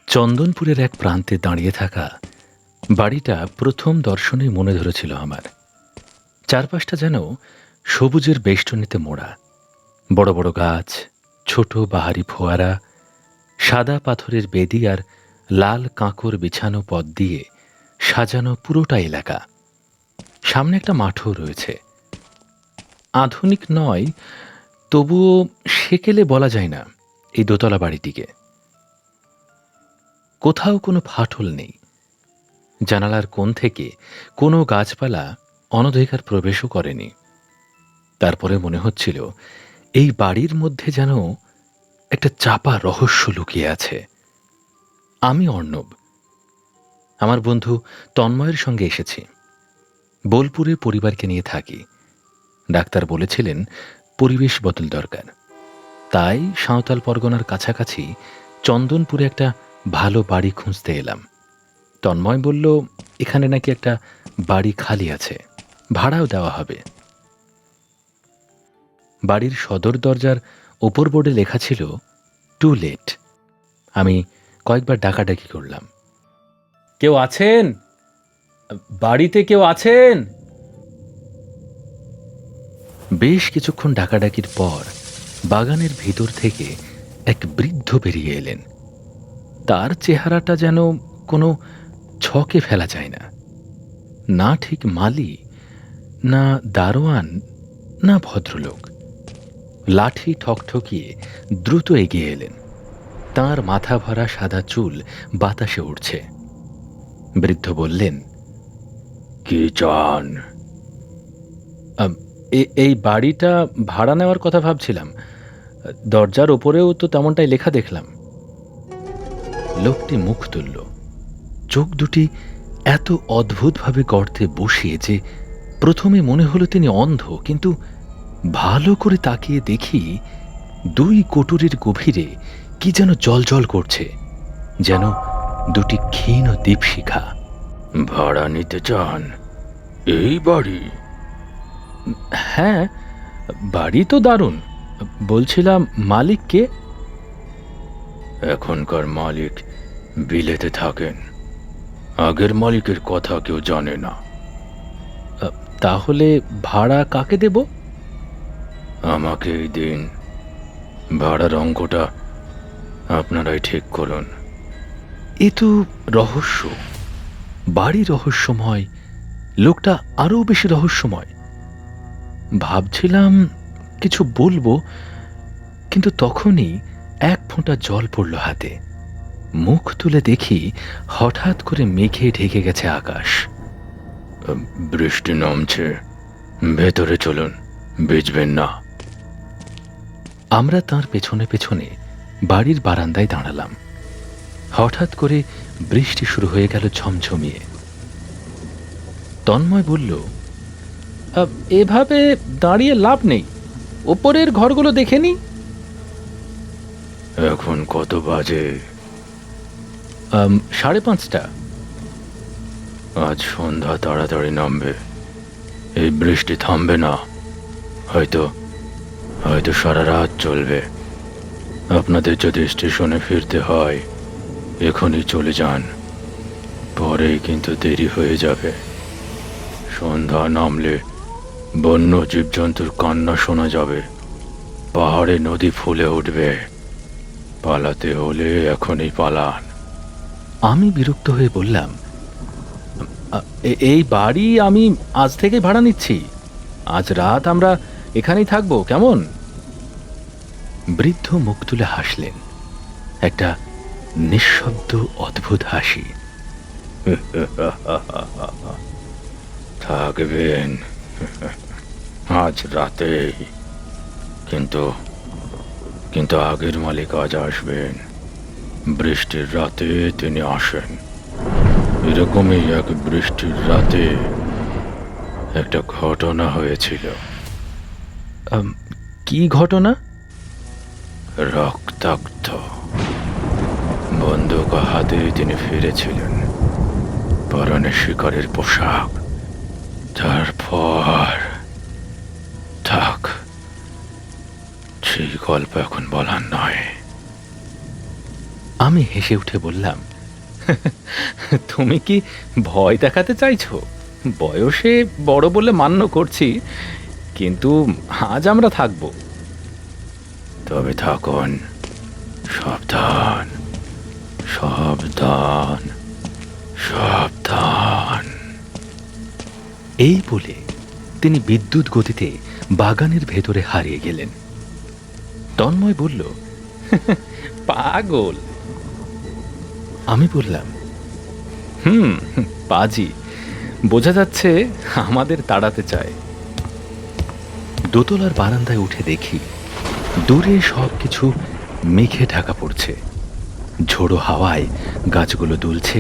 চন্দনপুরের এক প্রান্তে দাঁড়িয়ে থাকা বাড়িটা প্রথম দর্শনে মনে ধরেছিল আমার। চারপাশটা যেন সবুজের বেষ্টনীতে মোড়া, বড় বড় গাছ, ছোট বাহারি ফোয়ারা, সাদা পাথরের বেদি আর লাল কাঁকর বিছানো পথ দিয়ে সাজানো পুরোটা এলাকা। সামনে একটা মাঠও রয়েছে। আধুনিক নয়, তবুও সেকেলে বলা যায় না এই দোতলা বাড়িটিকে। কোথাও কোনো ফাটল নেই। জানালার কোণ থেকে কোনো গাছপালা অনধিকার প্রবেশও করেনি। তারপরে মনে হচ্ছিল এই বাড়ির মধ্যে যেন একটা চাপা রহস্য লুকিয়ে আছে। আমি অর্ণব, আমার বন্ধু তন্ময়ের সঙ্গে এসেছি। বোলপুরে পরিবারকে নিয়ে থাকি। ডাক্তার বলেছিলেন পরিবেশ বদল দরকার। তাই সাঁওতাল পরগনার কাছাকাছি চন্দনপুরে একটা ভালো বাড়ি খুঁজতে এলাম। তন্ময় বলল এখানে নাকি একটা বাড়ি খালি আছে, ভাড়াও দেওয়া হবে। বাড়ির সদর দরজার ওপর বোর্ডে লেখা ছিল টু লেট। আমি কয়েকবার ডাকাডাকি করলাম, কেউ আছেন? বাড়িতে কেউ আছেন? বেশ কিছুক্ষণ ডাকাডাকির পর বাগানের ভিতর থেকে এক বৃদ্ধ বেরিয়ে এলেন। তার চেহারাটা যেন কোনো ছকে ফেলা যায় না। না ঠিক মালি, না দারোয়ান, না ভদ্রলোক। লাঠি ঠকঠকিয়ে দ্রুত এগিয়ে এলেন। তাঁর মাথা ভরা সাদা চুল বাতাসে উড়ছে। বৃদ্ধ বললেন, কি চান? এই বাড়িটা ভাড়া নেওয়ার কথা ভাবছিলাম। দরজার ওপরেও তো তেমনটাই লেখা দেখলাম। লোকটি মুখ তুলল। চোখ দুটি এত অদ্ভুতভাবে গর্তে বসিয়ে যে প্রথমে মনে হলো তিনি অন্ধ, কিন্তু ভালো করে তাকিয়ে দেখি দুই কোটরের গভীরে কি যেন জলজল করছে, যেন দুটি ক্ষীণ দীপশিখা। ভাড়া নিতে চান এই বাড়ি? হ্যাঁ, বাড়ি তো দারুণ। বলছিলাম মালিক কে? এখনকার মালিক বিলেতে থাকেন। আগের মালিকের কথা কেউ জানে না। তাহলে ভাড়া কাকে দেব? আমাকেই দিন। ভাড়ার অঙ্কটা আপনারাই ঠিক করুন। এ তো রহস্য। বাড়ি রহস্যময়, লোকটা আরো বেশি রহস্যময়। ভাবছিলাম কিছু বলবো, কিন্তু তখনই এক ফোঁটা জল পড়ল হাতে। মুখ তুলে দেখি হঠাৎ করে মেঘে ঢেকে গেছে আকাশ। বৃষ্টি নামছে, ভেতরে চলুন, ভিজবেন না। আমরা তার পেছনে পেছনে বাড়ির বারান্দায় দাঁড়ালাম। হঠাৎ করে বৃষ্টি শুরু হয়ে গেল ঝমঝমিয়ে। তন্ময় বলল, এভাবে দাঁড়িয়ে লাভ নেই, ওপরের ঘরগুলো দেখে নি। এখন কত বাজে? 5:30। আজ সন্ধ্যা তাড়াতাড়ি নামবে। এই বৃষ্টি থামবে না। হয়তো হয়তো সারা রাত চলবে। আপনাদের যদি স্টেশনে ফিরতে হয় এখনই চলে যান, পরেই কিন্তু দেরি হয়ে যাবে। সন্ধ্যা নামলে বন্য জীবজন্তুর কান্না শোনা যাবে, পাহাড়ে নদী ফুলে উঠবে। পালাতে হলে এখনই পালান। আমি বিরক্ত হয়ে বললাম, এই বাড়ি আমি আজ থেকে ভাড়া নিচ্ছি। আজ রাত আমরা এখানেই থাকবো, কেমন? বৃদ্ধ মুখ তুলে হাসলেন, একটা নিঃশব্দ অদ্ভুত হাসি। থাকবেন আজ রাতেই, কিন্তু কিন্তু আগের মালিক আজ আসবেন। বৃষ্টির রাতে তিনি আসেন। এরকমই এক বৃষ্টির রাতে একটা ঘটনা হয়েছিল। কি ঘটনা? রক্তাক্ত। বন্দুক হাতে তিনি ফিরেছিলেন, পরনে শিকারের পোশাক, তারপর থাক, সেই গল্প এখন বলার নয়। আমি হেসে উঠে বললাম, তুমি কি ভয় দেখাতে চাইছো? বয়সে বড় বলে মান্য করছি, কিন্তু আজ আমরা থাকব। তবে থাকুন, সাবধান, সাবধান, সাবধান। এই বলে তিনি বিদ্যুৎ গতিতে বাগানের ভেতরে হারিয়ে গেলেন। তন্ময় বলল, পাগল। আমি বললাম, পাজি, বোঝা যাচ্ছে আমাদের তাড়াতে চায়। দোতলার বারান্দায় উঠে দেখি দূরে সবকিছু মেঘে ঢাকা পড়ছে। ঝোড়ো হাওয়ায় গাছগুলো দুলছে,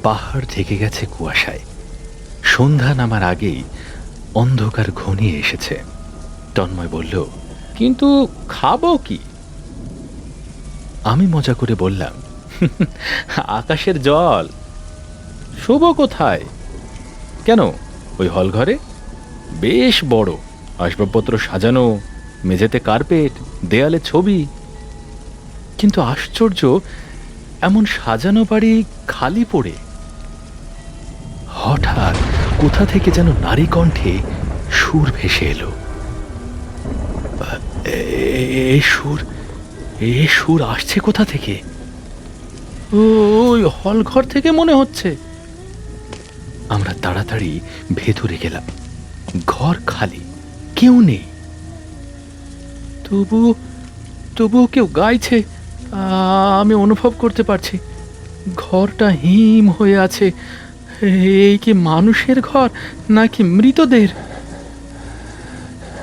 পাহাড় ঢেকে গেছে কুয়াশায়। সন্ধ্যা নামার আগেই অন্ধকার ঘনিয়ে এসেছে। তন্ময় বলল, কিন্তু খাবো কি? আমি মজা করে বললাম, আকাশের জল। শুভ কোথায়? কেন, ওই হল ঘরে বেশ বড়, আসবাবপত্র সাজানো, মেঝেতে কার্পেট, দেয়ালে ছবি। কিন্তু আশ্চর্য, এমন সাজানো বাড়ি খালি পড়ে। হঠাৎ কোথা থেকে যেন নারী কণ্ঠে সুর ভেসে এলো। এ সুর আসছে কোথা থেকে? ওই হল ঘর থেকে মনে হচ্ছে। আমরা তাড়াতাড়ি ভেতরে গেলাম। ঘর খালি, কেউ নেই। তবু কেউ গাইছে, আমি অনুভব করতে পারছি। ঘরটা হিম হয়ে আছে। এই কি মানুষের ঘর নাকি মৃতদের?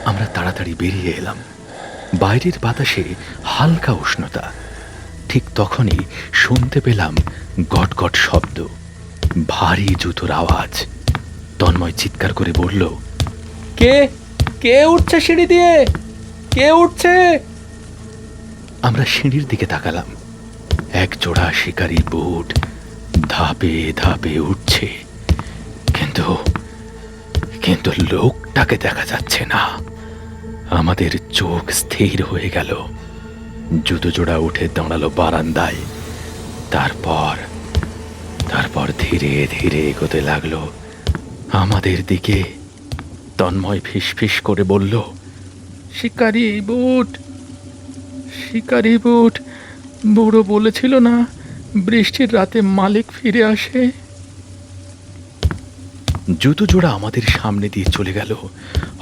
আমরা তাড়াতাড়ি বেরিয়ে এলাম। বাইরের বাতাসে হালকা উষ্ণতা। ঠিক তখনই শুনতে পেলাম গটগট শব্দ, ভারী জুতোর আওয়াজ। তন্ময় চিৎকার করে বলল, কে কে উঠছে সিঁড়ি দিয়ে? কে উঠছে? আমরা সিঁড়ির দিকে তাকালাম। এক জোড়া শিকারি বুট ধাপে ধাপে উঠছে, কিন্তু লোকটাকে দেখা যাচ্ছে না। আমাদের চোখ স্থির হয়ে গেল। জুতো জোড়া উঠে দাঁড়ালো বারান্দায়। তারপর ধীরে ধীরে এগোতে লাগলো আমাদের দিকে। তন্ময় ফিসফিস করে বলল, শিকারি বুট, শিকারি বুট। বুড়ো বলেছিল না, বৃষ্টির রাতে মালিক ফিরে আসে। জুতো জোড়া আমাদের সামনে দিয়ে চলে গেল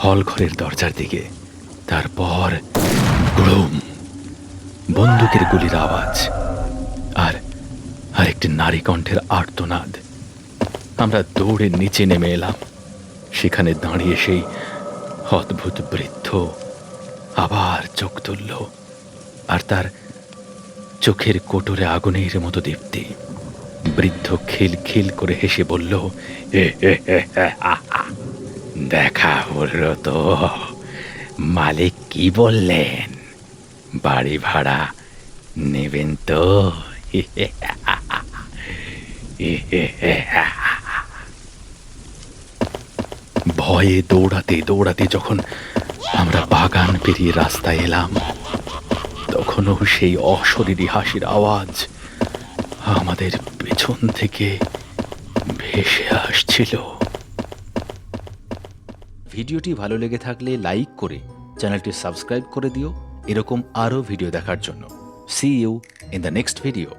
হল ঘরের দরজার দিকে। তারপর গ্রুম, বন্দুকের গুলির আওয়াজ, আর একটি নারী কণ্ঠের আর্তনাদ। আমরা দৌড়ে নিচে নেমে এলাম। সেখানে দাঁড়িয়ে সেই অদ্ভুত বৃদ্ধ আবার চোখ তুলল, আর তার চোখের কোটরে আগুনের মতো দীপ্তি। বৃদ্ধ খিলখিল করে হেসে বলল, দেখা হলো তো। মালিক কি বললেন? বাড়ি ভাড়া নেবেন তো? ভয়ে দৌড়াতে দৌড়াতে যখন আমরা বাগান পেরিয়ে রাস্তায় এলাম, তখনও সেই অশরীরী হাসির আওয়াজ আমাদের পেছন থেকে ভেসে আসছিল। ভিডিওটি ভালো লেগে থাকলে লাইক করে চ্যানেলটি সাবস্ক্রাইব করে দিও এরকম আরও ভিডিও দেখার জন্য। See you in the next video.